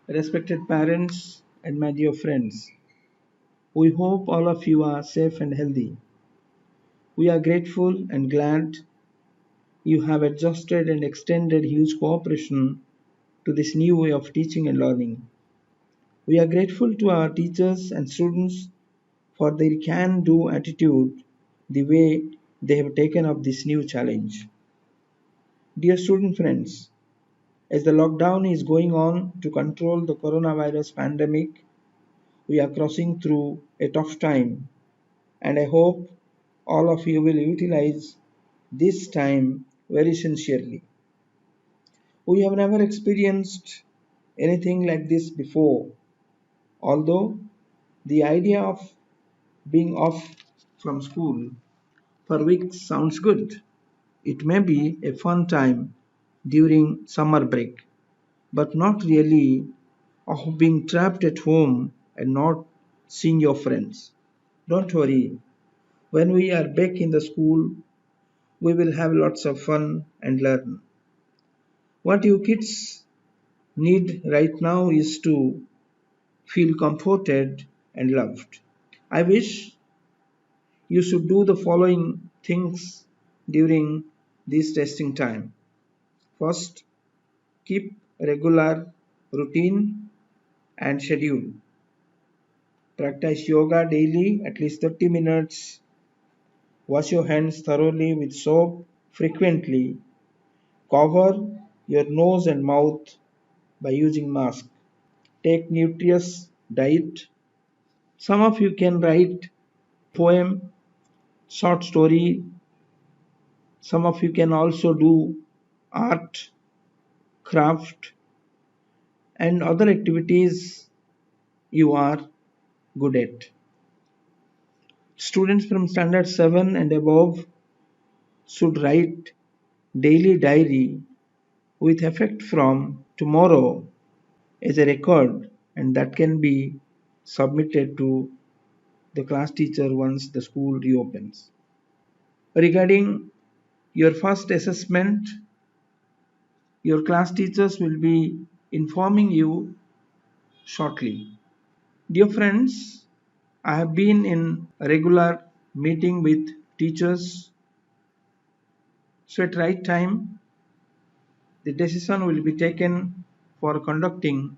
Respected parents and my dear friends, we hope all of you are safe and healthy. We are grateful and glad you have adjusted and extended huge cooperation to this new way of teaching and learning. We are grateful to our teachers and students for their can do attitude, the way they have taken up this new challenge. Dear student friends, as the lockdown is going on to control the coronavirus pandemic, we are crossing through a tough time, and I hope all of you will utilize this time very sincerely. We have never experienced anything like this before, although the idea of being off from school for weeks sounds good. It may be a fun time during summer break, but not really of being trapped at home and not seeing your friends. Don't worry, when we are back in the school, we will have lots of fun and learn. What you kids need right now is to feel comforted and loved. I wish you should do the following things during this testing time. First, keep a regular routine and schedule. Practice yoga daily, at least 30 minutes. Wash your hands thoroughly with soap frequently. Cover your nose and mouth by using mask. Take nutritious diet. Some of you can write poem, short story. Some of you can also do art, craft, and other activities you are good at. Students from standard 7 and above should write daily diary with effect from tomorrow as a record, and that can be submitted to the class teacher once the school reopens. Regarding your first assessment, your class teachers will be informing you shortly. Dear friends, I have been in a regular meeting with teachers, so at right time the decision will be taken for conducting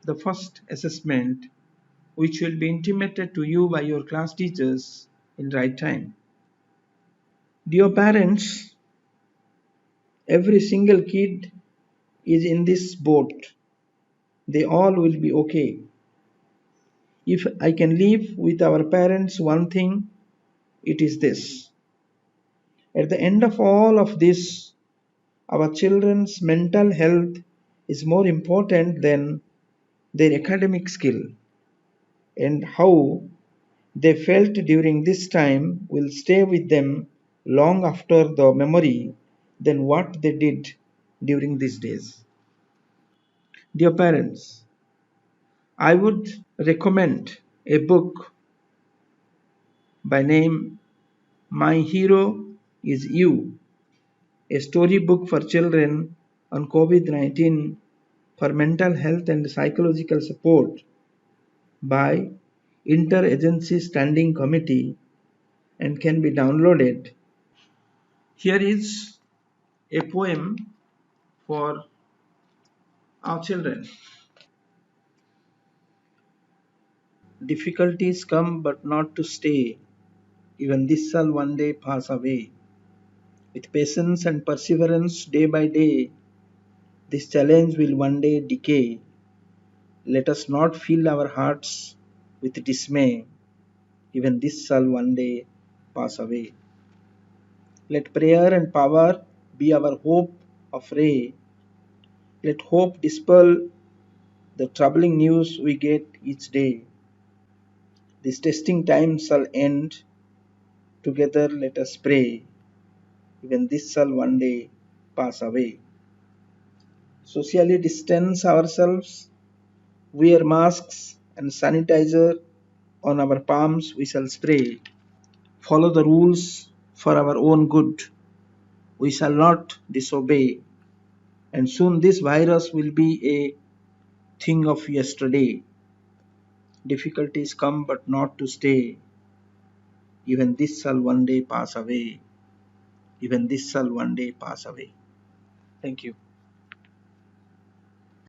the first assessment, which will be intimated to you by your class teachers in right time. Dear parents, every single kid is in this boat. They all will be okay. If I can leave with our parents one thing, it is this. At the end of all of this, our children's mental health is more important than their academic skill, and how they felt during this time will stay with them long after the memory than what they did during these days. Dear parents, I would recommend a book by name My Hero is You, a storybook for children on COVID-19 for mental health and psychological support by Interagency Standing Committee and can be downloaded. Here is a poem for our children. Difficulties come but not to stay. Even this shall one day pass away. With patience and perseverance day by day, this challenge will one day decay. Let us not fill our hearts with dismay. Even this shall one day pass away. Let prayer and power be our hope of ray. Let hope dispel the troubling news we get each day. This testing time shall end. Together let us pray. Even this shall one day pass away. Socially distance ourselves, wear masks and sanitizer on our palms we shall spray. Follow the rules for our own good. We shall not disobey. And soon this virus will be a Think of yesterday. Difficulties come but not to stay. Even this shall one day pass away. Even this shall one day pass away. Thank you.